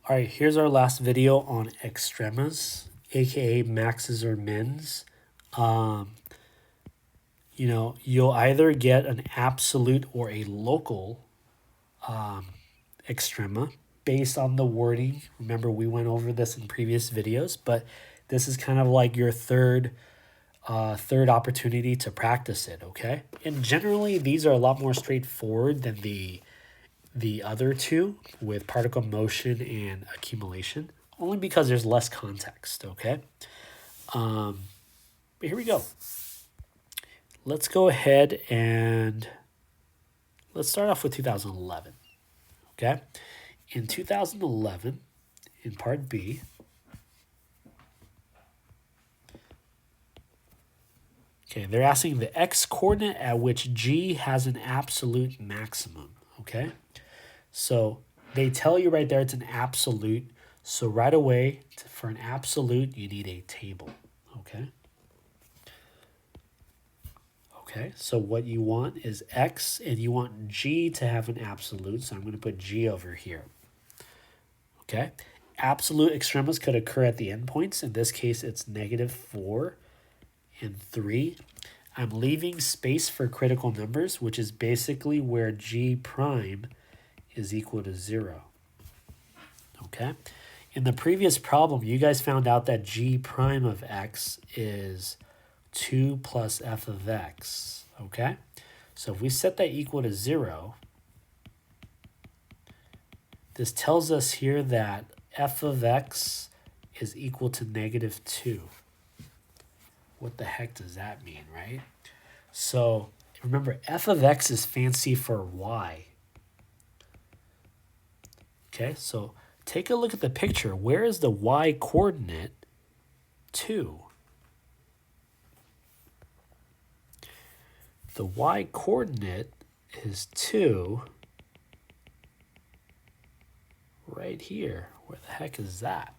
All right, here's our last video on extremas, aka maxes or mins. You'll either get an absolute or a local extrema based on the wording. Remember, we went over this in previous videos, but this is kind of like your third opportunity to practice it. Okay, and generally these are a lot more straightforward than the other two with particle motion and accumulation, only because there's less context. Okay, but here we go. Let's go ahead and let's start off with 2011. Okay, in 2011, in part B, okay, they're asking the x coordinate at which g has an absolute maximum. Okay, so they tell you right there it's an absolute. So right away, for an absolute, you need a table. Okay. Okay, so what you want is x, and you want g to have an absolute, so I'm going to put g over here. Okay, absolute extremas could occur at the endpoints. In this case, it's -4 and 3. I'm leaving space for critical numbers, which is basically where g prime is equal to 0. Okay, in the previous problem, you guys found out that g prime of x is 2 plus f of x. Okay, so if we set that equal to 0, this tells us here that f of x is equal to -2. What the heck does that mean, right? So remember, f of x is fancy for y. Okay, so take a look at the picture. Where is the y coordinate? 2. The y coordinate is 2 right here. Where the heck is that?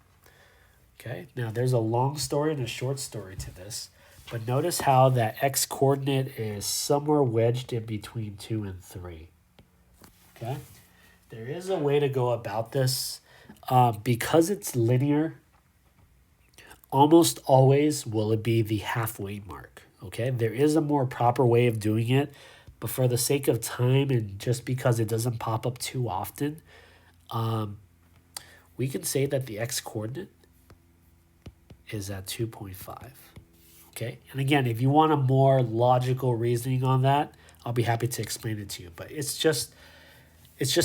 Okay, now there's a long story and a short story to this, but notice how that x coordinate is somewhere wedged in between 2 and 3. Okay, there is a way to go about this. Because it's linear, almost always will it be the halfway mark. Okay, there is a more proper way of doing it, but for the sake of time and just because it doesn't pop up too often, we can say that the x coordinate is at 2.5. Okay, and again, if you want a more logical reasoning on that, I'll be happy to explain it to you. But it's just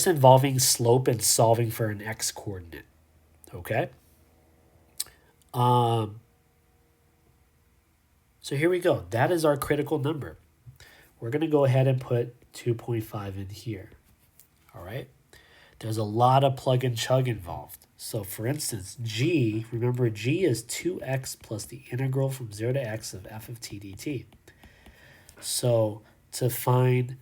involving slope and solving for an x coordinate. Okay. So here we go. That is our critical number. We're going to go ahead and put 2.5 in here. All right. There's a lot of plug and chug involved. So for instance, g, remember g is 2x plus the integral from 0 to x of f of t dt. So to find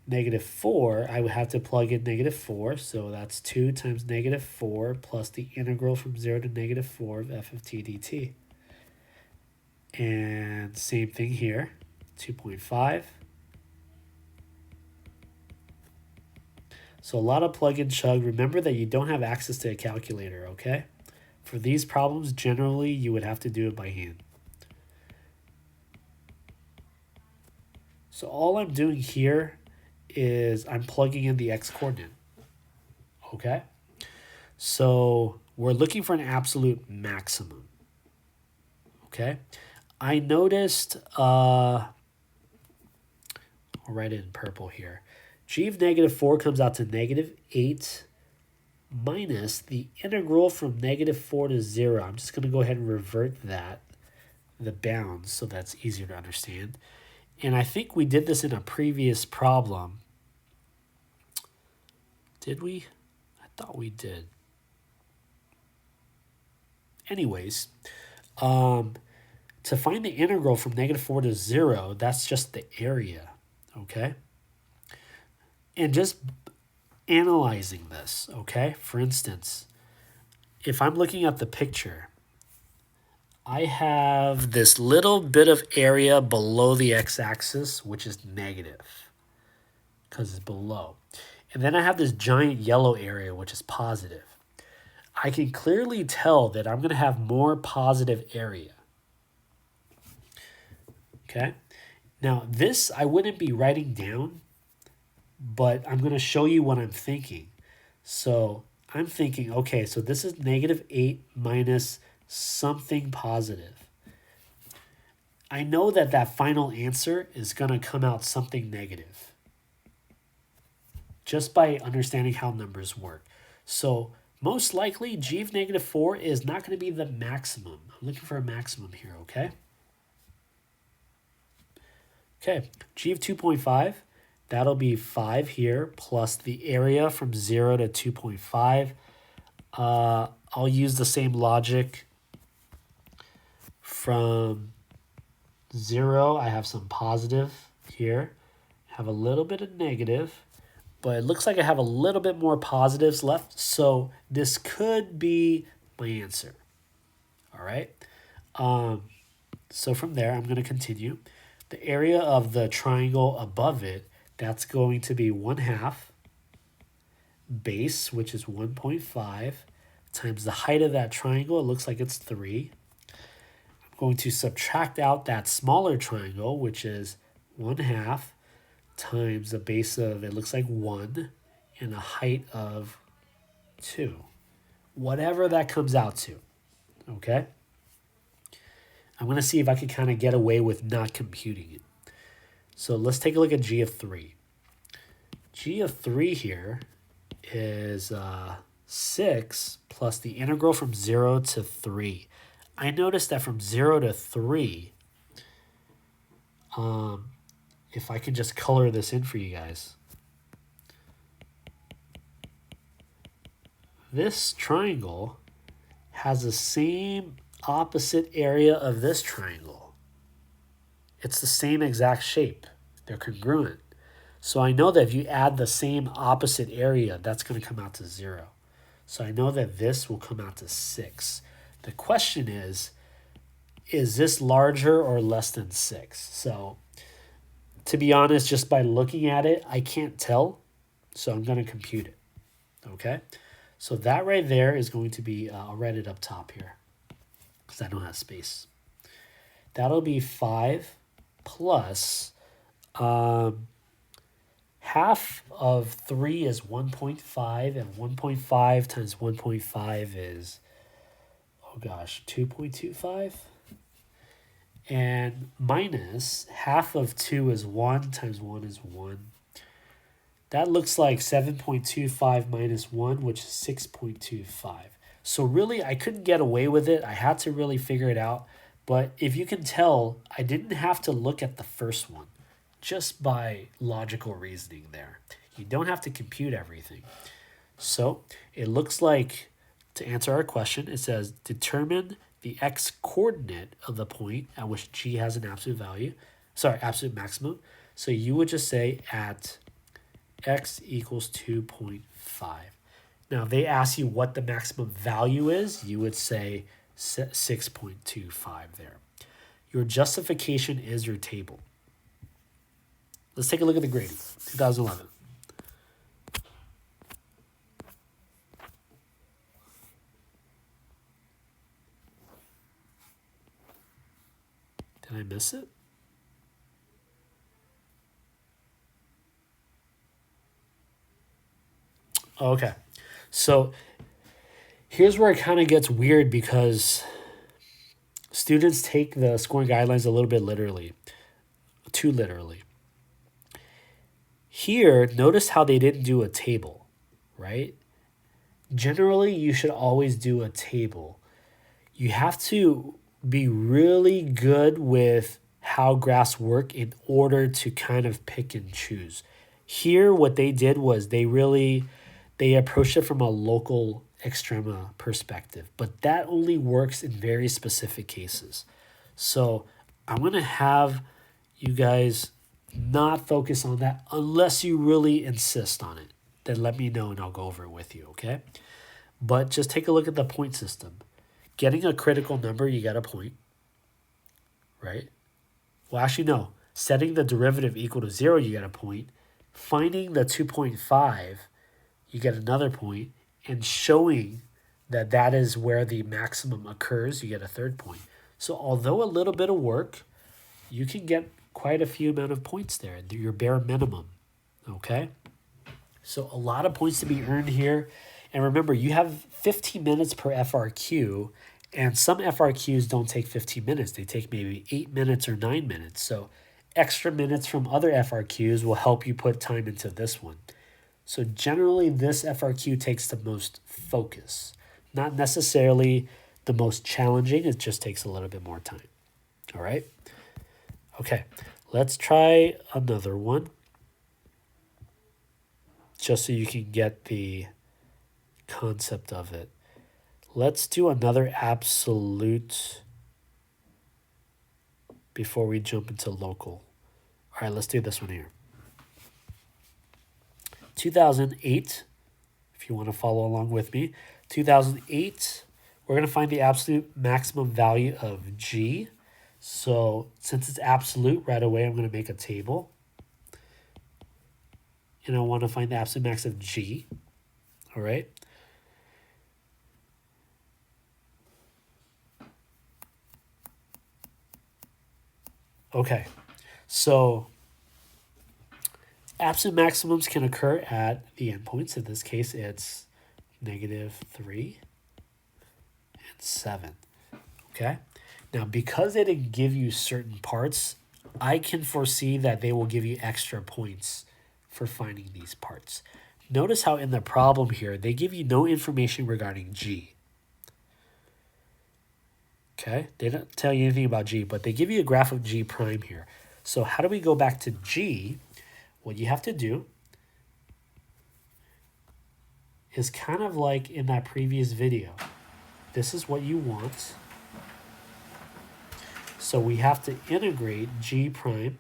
-4, I would have to plug in -4. So that's 2 times -4 plus the integral from 0 to -4 of f of t dt. And same thing here, 2.5. So a lot of plug and chug. Remember that you don't have access to a calculator, okay? For these problems, generally, you would have to do it by hand. So all I'm doing here is I'm plugging in the x coordinate, okay? So we're looking for an absolute maximum, okay? I noticed, I'll write it in purple here. G of -4 comes out to -8 minus the integral from -4 to 0. I'm just going to go ahead and revert that, the bounds, so that's easier to understand. And I think we did this in a previous problem. Did we? I thought we did. Anyways, to find the integral from -4 to 0, that's just the area, okay? And just analyzing this, okay? For instance, if I'm looking at the picture, I have this little bit of area below the x-axis, which is negative, because it's below. And then I have this giant yellow area, which is positive. I can clearly tell that I'm going to have more positive area. Okay? Now, this I wouldn't be writing down, but I'm going to show you what I'm thinking. So I'm thinking, okay, so this is -8 minus something positive. I know that that final answer is going to come out something negative just by understanding how numbers work. So most likely g of -4 is not going to be the maximum. I'm looking for a maximum here, okay? Okay, g of 2.5, that'll be 5 here, plus the area from 0 to 2.5. I'll use the same logic from 0. I have some positive here, have a little bit of negative, but it looks like I have a little bit more positives left, so this could be my answer. All right. So from there, I'm going to continue. The area of the triangle above it, that's going to be 1/2 base, which is 1.5, times the height of that triangle. It looks like it's 3. I'm going to subtract out that smaller triangle, which is 1/2 times the base of, it looks like 1, and a height of 2. Whatever that comes out to, okay? I'm going to see if I can kind of get away with not computing it. So let's take a look at g of 3. G of 3 here is 6 plus the integral from 0 to 3. I noticed that from 0 to 3, if I can just color this in for you guys, this triangle has the same opposite area of this triangle. It's the same exact shape. They're congruent. So I know that if you add the same opposite area, that's going to come out to 0. So I know that this will come out to 6. The question is this larger or less than 6? So to be honest, just by looking at it, I can't tell. So I'm going to compute it. Okay? So that right there is going to be, I'll write it up top here because I don't have space. That'll be 5 plus half of 3 is 1.5, and 1.5 times 1.5 is, oh gosh, 2.25. And minus half of 2 is 1 times 1 is 1. That looks like 7.25 minus 1, which is 6.25. So really, I couldn't get away with it. I had to really figure it out. But if you can tell, I didn't have to look at the first one just by logical reasoning there. You don't have to compute everything. So it looks like, to answer our question, it says determine the x-coordinate of the point at which g has an absolute value, absolute maximum. So you would just say at x equals 2.5. Now, if they ask you what the maximum value is, you would say 6.25 there. Your justification is your table. Let's take a look at the grading, 2011. Did I miss it? Okay, so here's where it kind of gets weird because students take the scoring guidelines a little bit literally, too literally. Here, notice how they didn't do a table, right? Generally, you should always do a table. You have to be really good with how graphs work in order to kind of pick and choose. Here, what they did was they approached it from a local extrema perspective, but that only works in very specific cases. So I'm going to have you guys not focus on that unless you really insist on it. Then let me know and I'll go over it with you, okay? But just take a look at the point system. Getting a critical number, you got a point, right? Well, actually, no. Setting the derivative equal to 0, you got a point. finding the 2.5, you get another point, and showing that that is where the maximum occurs, you get a third point. So although a little bit of work, you can get quite a few amount of points there, your bare minimum, okay? So a lot of points to be earned here. And remember, you have 15 minutes per FRQ, and some FRQs don't take 15 minutes. They take maybe 8 minutes or 9 minutes. So extra minutes from other FRQs will help you put time into this one. So generally, this FRQ takes the most focus. Not necessarily the most challenging. It just takes a little bit more time. All right? Okay, let's try another one, just so you can get the concept of it. Let's do another absolute before we jump into local. All right, let's do this one here. 2008, if you want to follow along with me. 2008, we're going to find the absolute maximum value of G. So since it's absolute, right away I'm going to make a table. And I want to find the absolute max of G. All right. Okay, so absolute maximums can occur at the endpoints. In this case, it's -3 and 7. Okay, now because they didn't give you certain parts, I can foresee that they will give you extra points for finding these parts. Notice how in the problem here, they give you no information regarding G. Okay, they don't tell you anything about G, but they give you a graph of G prime here. So how do we go back to G? What you have to do is kind of like in that previous video. This is what you want. So we have to integrate G prime.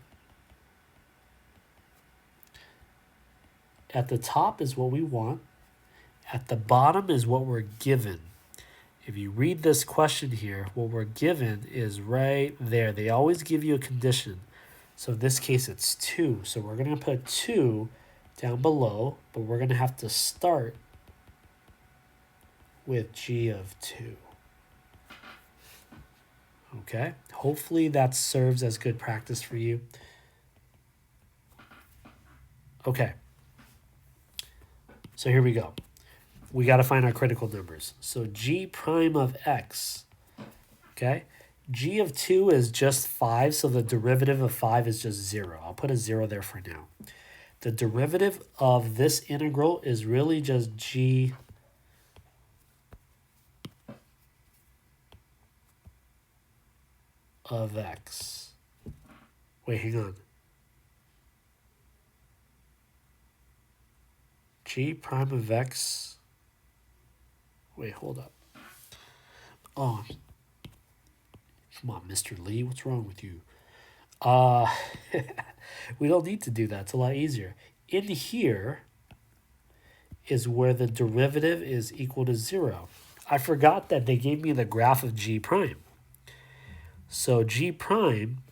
At the top is what we want. At the bottom is what we're given. If you read this question here, what we're given is right there. They always give you a condition. So in this case, it's 2. So we're going to put 2 down below, but we're going to have to start with G of 2. Okay? Hopefully that serves as good practice for you. Okay. So here we go. We got to find our critical numbers. So G prime of X, okay? G of 2 is just 5, so the derivative of 5 is just 0. I'll put a 0 there for now. The derivative of this integral is really just G of X. Wait, hang on. G prime of X. Wait, hold up. Oh, come on, Mr. Lee, what's wrong with you? We don't need to do that. It's a lot easier. In here is where the derivative is equal to 0. I forgot that they gave me the graph of G prime. So G prime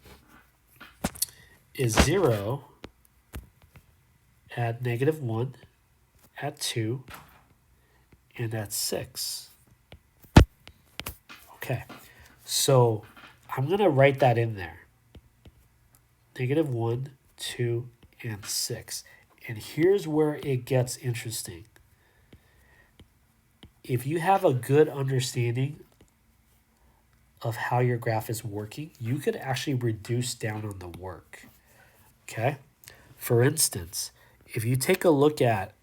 is 0 at -1, at 2, and at 6. Okay, so I'm going to write that in there. -1, 2, and 6. And here's where it gets interesting. If you have a good understanding of how your graph is working, you could actually reduce down on the work. Okay? For instance, if you take a look at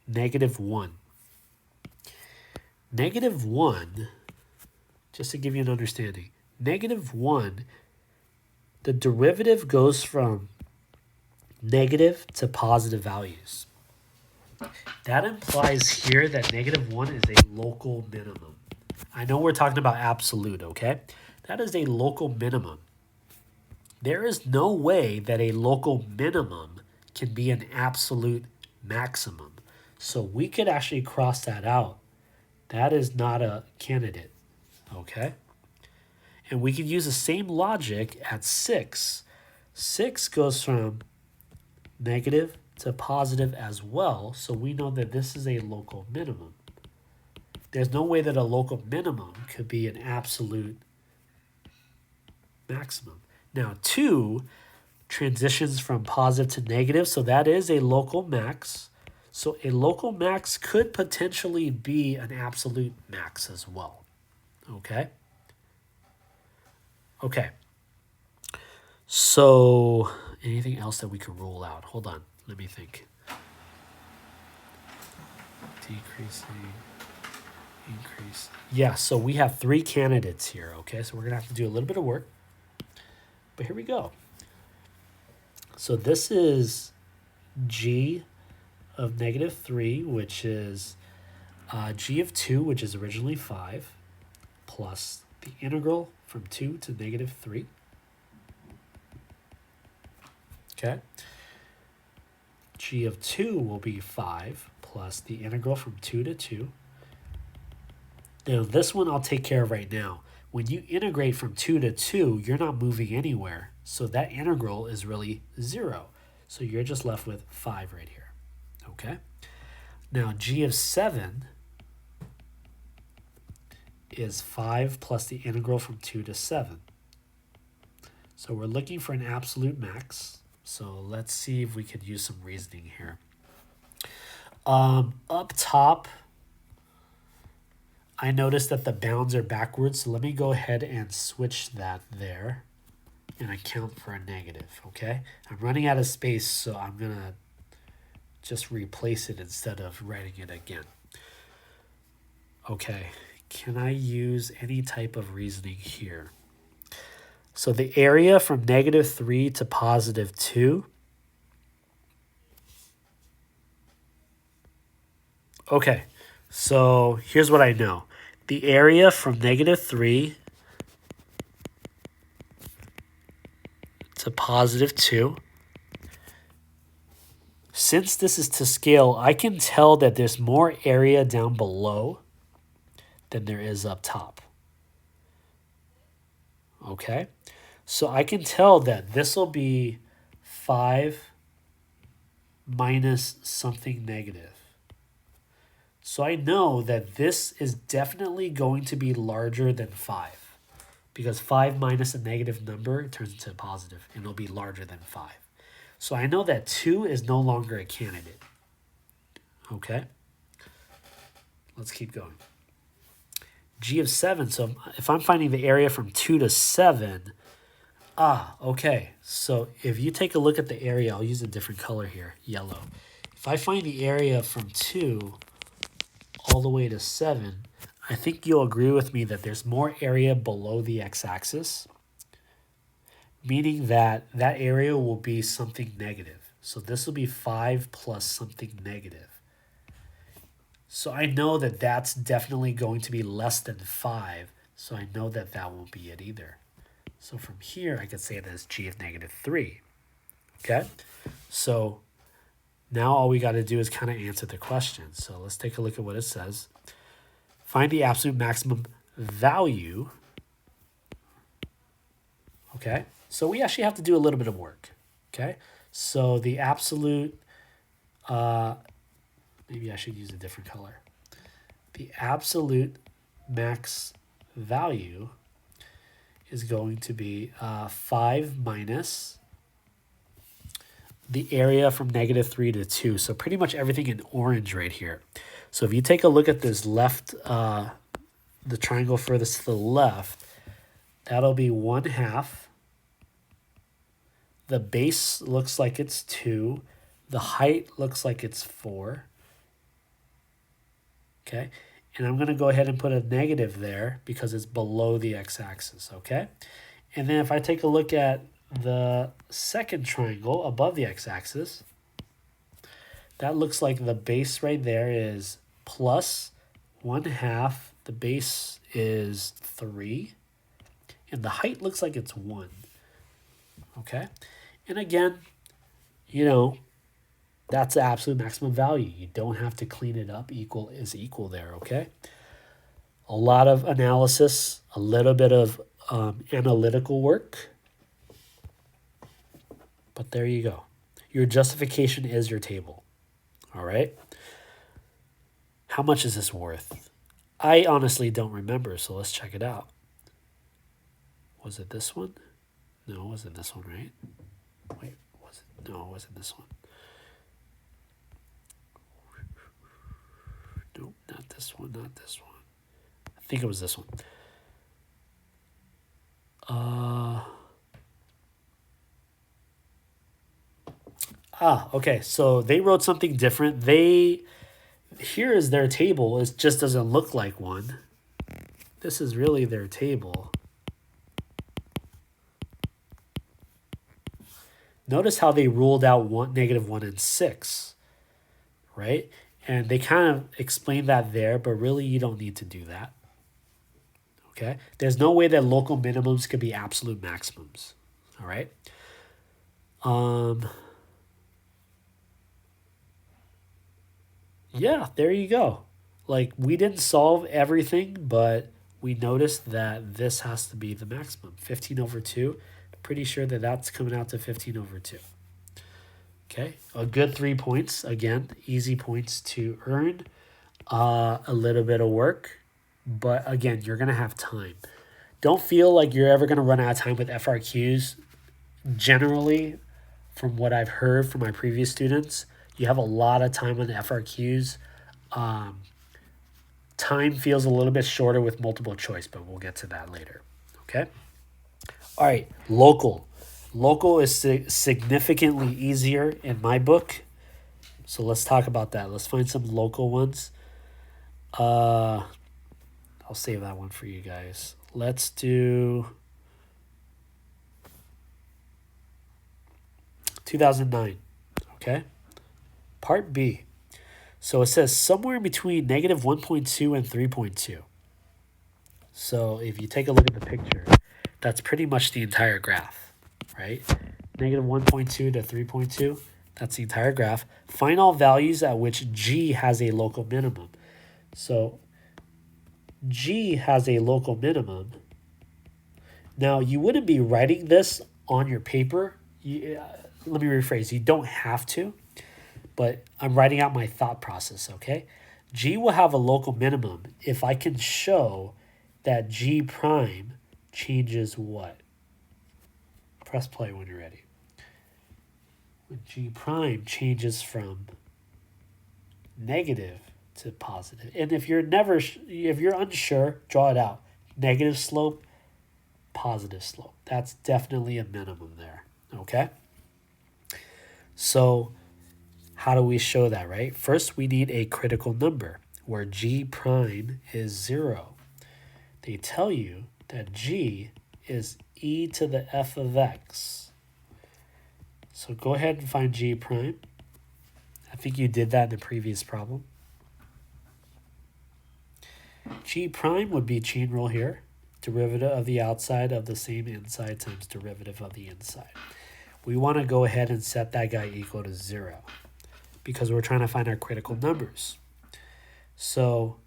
-1, -1, just to give you an understanding, -1, the derivative goes from negative to positive values. That implies here that -1 is a local minimum. I know we're talking about absolute, okay? That is a local minimum. There is no way that a local minimum can be an absolute maximum. So we could actually cross that out. That is not a candidate, okay? And we can use the same logic at 6. 6 goes from negative to positive as well, so we know that this is a local minimum. There's no way that a local minimum could be an absolute maximum. Now, 2 transitions from positive to negative, so that is a local max. So a local max could potentially be an absolute max as well. Okay? Okay. So anything else that we could rule out? Hold on. Let me think. Decreasing, increase. Yeah, so we have 3 candidates here, okay? So we're going to have to do a little bit of work. But here we go. So this is g of -3, which is g of 2, which is originally 5, plus the integral from 2 to -3. Okay? G of 2 will be 5 plus the integral from 2 to 2. Now, this one I'll take care of right now. When you integrate from 2 to 2, you're not moving anywhere. So that integral is really 0. So you're just left with 5 right here. Okay? Now, g of 7 is 5 plus the integral from 2 to 7. So we're looking for an absolute max. So let's see if we could use some reasoning here. Up top, I noticed that the bounds are backwards, so let me go ahead and switch that there and account for a negative, okay? I'm running out of space, so I'm going to just replace it instead of writing it again. Okay, can I use any type of reasoning here? So the area from -3 to +2. Okay, so here's what I know. The area from -3 to +2. Since this is to scale, I can tell that there's more area down below than there is up top. Okay, so I can tell that this will be 5 minus something negative. So I know that this is definitely going to be larger than 5. Because 5 minus a negative number turns into a positive, and it'll be larger than 5. So I know that 2 is no longer a candidate. Okay? Let's keep going. G of 7, so if I'm finding the area from 2 to 7, okay. So if you take a look at the area, I'll use a different color here, yellow. If I find the area from 2 all the way to 7, I think you'll agree with me that there's more area below the x-axis, meaning that that area will be something negative. So this will be 5 plus something negative. So I know that that's definitely going to be less than 5, so I know that that won't be it either. So from here, I could say that it's g of -3. Okay? So now all we got to do is kind of answer the question. So let's take a look at what it says. Find the absolute maximum value. Okay? So we actually have to do a little bit of work. Okay? So the absolute, maybe I should use a different color. The absolute max value is going to be 5 minus the area from -3 to 2. So pretty much everything in orange right here. So if you take a look at this left, the triangle furthest to the left, that'll be 1/2. The base looks like it's 2. The height looks like it's 4. Okay, and I'm going to go ahead and put a negative there because it's below the x-axis, okay? And then if I take a look at the second triangle above the x-axis, that looks like the base right there is plus 1/2. The base is 3. And the height looks like it's 1. Okay? And again, you know, that's the absolute maximum value. You don't have to clean it up. Equal is equal there, okay? A lot of analysis, a little bit of analytical work. But there you go. Your justification is your table. All right? How much is this worth? I honestly don't remember, so let's check it out. Was it this one? No, it wasn't this one, right? Wait, was it? No, it wasn't this one. Nope, not this one, not this one. I think it was this one. Okay, so they wrote something different. Here is their table. It just doesn't look like one. This is really their table. Notice how they ruled out -1 and 6, right? And they kind of explained that there, but really you don't need to do that. Okay? There's no way that local minimums could be absolute maximums. All right? Yeah, there you go. Like, we didn't solve everything, but we noticed that this has to be the maximum. 15 over 2. Pretty sure that that's coming out to 15 over 2. Okay, a good 3 points. Again, easy points to earn. A little bit of work, but again, you're going to have time. Don't feel like you're ever going to run out of time with FRQs. Generally, from what I've heard from my previous students, you have a lot of time on the FRQs. Time feels a little bit shorter with multiple choice, but we'll get to that later. Okay? All right, local. Local is significantly easier in my book. So let's talk about that. Let's find some local ones. I'll save that one for you guys. Let's do 2009. Okay? Part B. So it says somewhere between -1.2 and 3.2. So if you take a look at the picture, that's pretty much the entire graph, right? -1.2 to 3.2, that's the entire graph. Find all values at which G has a local minimum. So G has a local minimum. Now, you wouldn't be writing this on your paper. Let me rephrase. You don't have to, but I'm writing out my thought process, okay? G will have a local minimum if I can show that G prime changes what? Press play when you're ready. When G prime changes from negative to positive. And if you're unsure, draw it out. Negative slope, positive slope. That's definitely a minimum there, okay? So how do we show that, right? First, we need a critical number where G prime is 0. They tell you that G is e to the f of x. So go ahead and find G prime. I think you did that in the previous problem. G prime would be chain rule here. Derivative of the outside of the same inside times derivative of the inside. We want to go ahead and set that guy equal to 0 because we're trying to find our critical numbers. So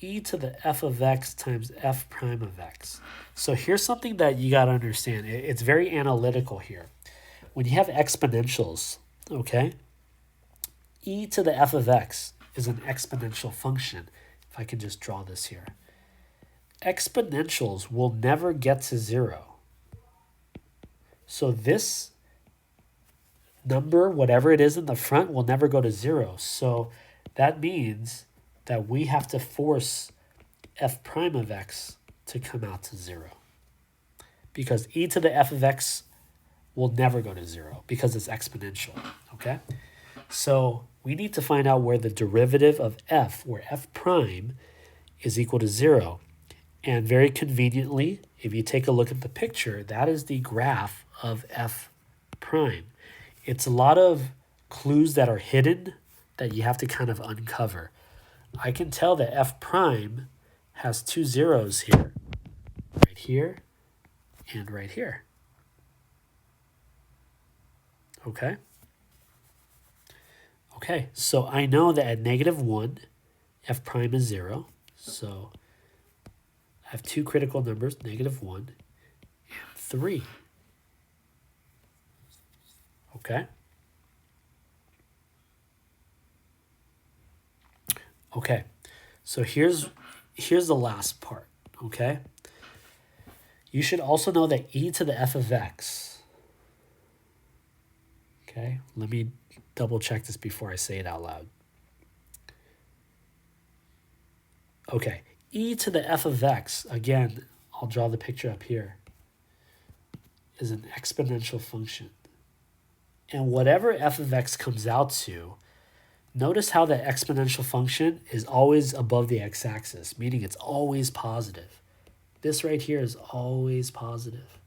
e to the f of x times f prime of x. So here's something that you got to understand. It's very analytical here. When you have exponentials, okay, e to the f of x is an exponential function. If I can just draw this here. Exponentials will never get to 0. So this number, whatever it is in the front, will never go to 0. So that means that we have to force f prime of x to come out to 0. Because e to the f of x will never go to 0 because it's exponential, okay? So we need to find out where the derivative of f, where f prime is equal to 0. And very conveniently, if you take a look at the picture, that is the graph of f prime. It's a lot of clues that are hidden that you have to kind of uncover. I can tell that f prime has 2 zeros here, right here, and right here. Okay? Okay, so I know that at -1, f prime is 0. So I have two critical numbers, -1 and 3. Okay? Okay, so here's the last part, okay? You should also know that e to the f of x, okay? Let me double check this before I say it out loud. Okay, e to the f of x, again, I'll draw the picture up here, is an exponential function. And whatever f of x comes out to, notice how the exponential function is always above the x-axis, meaning it's always positive. This right here is always positive,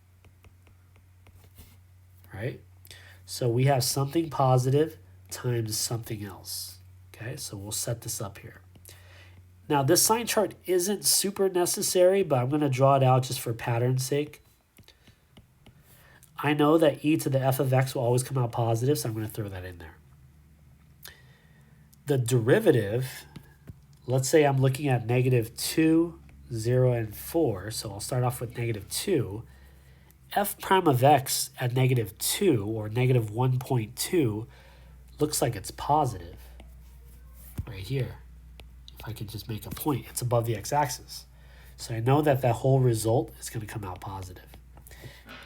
right? So we have something positive times something else, okay? So we'll set this up here. Now, this sign chart isn't super necessary, but I'm going to draw it out just for pattern's sake. I know that e to the f of x will always come out positive, so I'm going to throw that in there. The derivative, let's say I'm looking at -2, 0, and 4, so I'll start off with -2. F prime of x at -2 or -1.2 looks like it's positive right here. If I could just make a point, it's above the x-axis. So I know that that whole result is going to come out positive.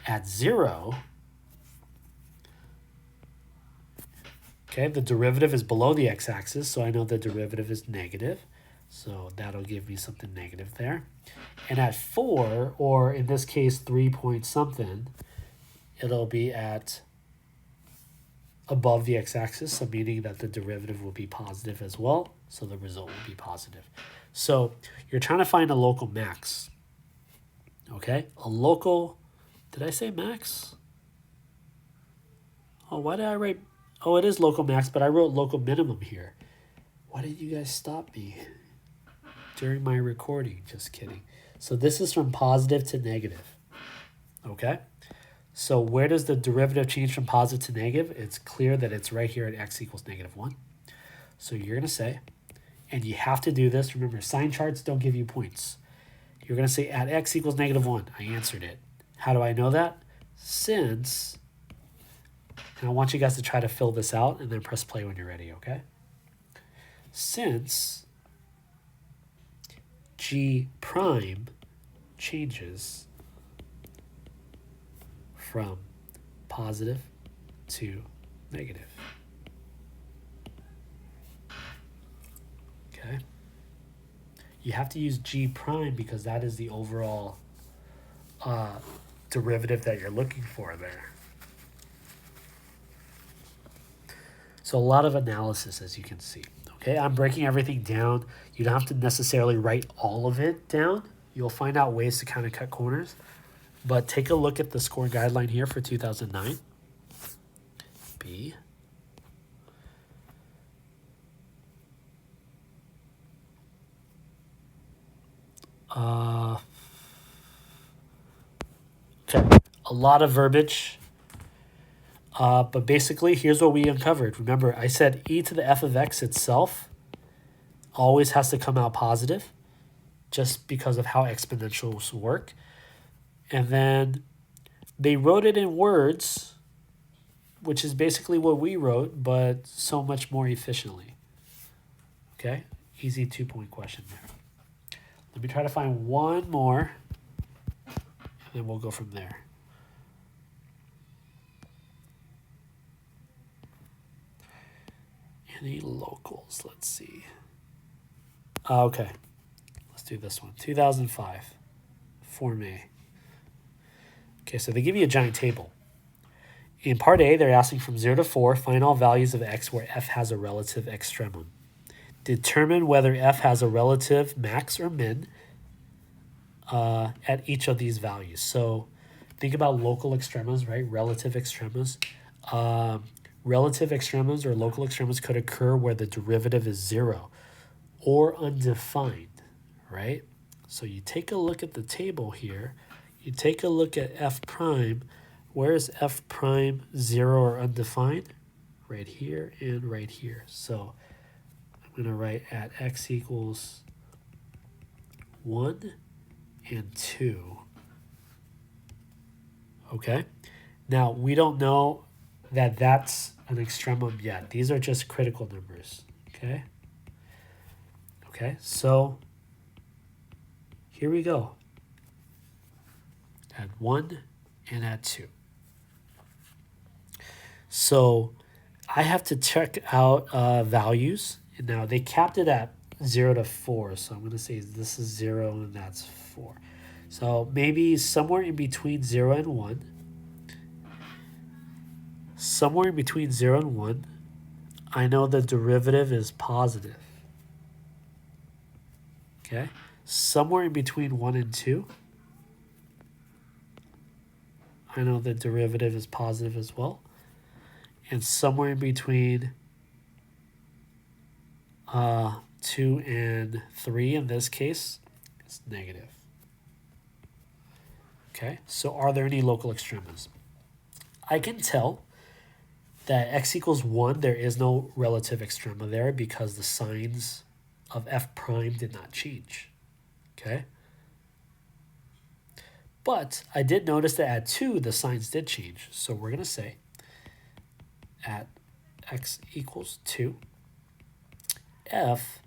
At 0, okay, the derivative is below the x-axis, so I know the derivative is negative. So that'll give me something negative there. And at 4, or in this case 3 point something, it'll be at above the x-axis, so meaning that the derivative will be positive as well, so the result will be positive. So you're trying to find a local max, okay? A local, did I say max? Oh, why did I write, oh, it is local max, but I wrote local minimum here. Why did you guys stop me during my recording? Just kidding. So this is from positive to negative, okay? So where does the derivative change from positive to negative? It's clear that it's right here at x equals -1. So you're going to say, and you have to do this, remember, sign charts don't give you points. You're going to say at x equals -1. I answered it. How do I know that? Since, and I want you guys to try to fill this out and then press play when you're ready, okay? Since g prime changes from positive to negative. Okay. You have to use g prime because that is the overall derivative that you're looking for there. So a lot of analysis, as you can see. Okay, I'm breaking everything down. You don't have to necessarily write all of it down. You'll find out ways to kind of cut corners. But take a look at the score guideline here for 2009. B. Okay, a lot of verbiage. But basically, here's what we uncovered. Remember, I said e to the f of x itself always has to come out positive just because of how exponentials work. And then they wrote it in words, which is basically what we wrote, but so much more efficiently. Okay, easy 2-point question there. Let me try to find one more, and then we'll go from there. Any locals? Let's see. Okay, let's do this one. 2005, Form A. Okay, so they give you a giant table. In part A, they're asking from 0 to 4, find all values of x where f has a relative extremum. Determine whether f has a relative max or min at each of these values. So think about local extremas, right? Relative extremas. Relative extremas or local extremas could occur where the derivative is 0 or undefined, right? So you take a look at the table here. You take a look at f prime. Where is f prime 0 or undefined? Right here and right here. So I'm going to write at x equals 1 and 2. Okay? Now, we don't know that that's an extremum yet. These are just critical numbers, okay? Okay, so here we go. Add 1 and add 2. So I have to check out values. And now they capped it at 0 to 4. So I'm going to say this is 0 and that's 4. So maybe somewhere in between 0 and 1. Somewhere in between 0 and 1, I know the derivative is positive. Okay? Somewhere in between 1 and 2, I know the derivative is positive as well. And somewhere in between 2 and 3 in this case, it's negative. Okay, so are there any local extremas? I can tell that x equals 1, there is no relative extrema there because the signs of f prime did not change. Okay? But I did notice that at 2, the signs did change. So we're going to say at x equals 2, f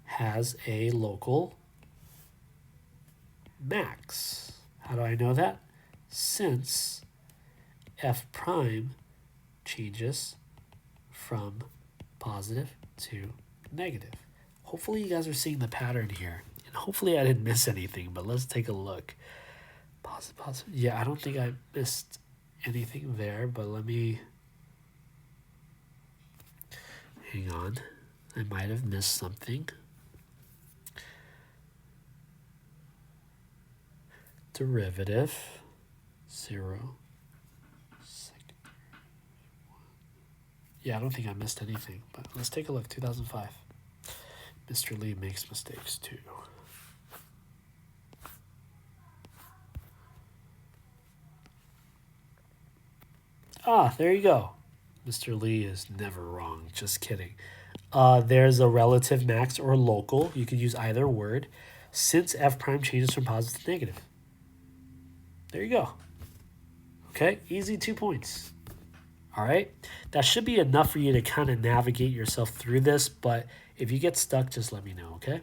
has a local max. How do I know that? Since f prime changes from positive to negative. Hopefully you guys are seeing the pattern here. And hopefully I didn't miss anything, but let's take a look. Positive, positive. Yeah, I don't think I missed anything there, but let me... Hang on. I might have missed something. Derivative, 0. Yeah, I don't think I missed anything, but let's take a look. 2005. Mr. Lee makes mistakes too. Ah, there you go. Mr. Lee is never wrong. Just kidding. There's a relative max or local. You could use either word. Since f prime changes from positive to negative. There you go. Okay, easy 2 points. All right, that should be enough for you to kind of navigate yourself through this, but if you get stuck, just let me know, okay?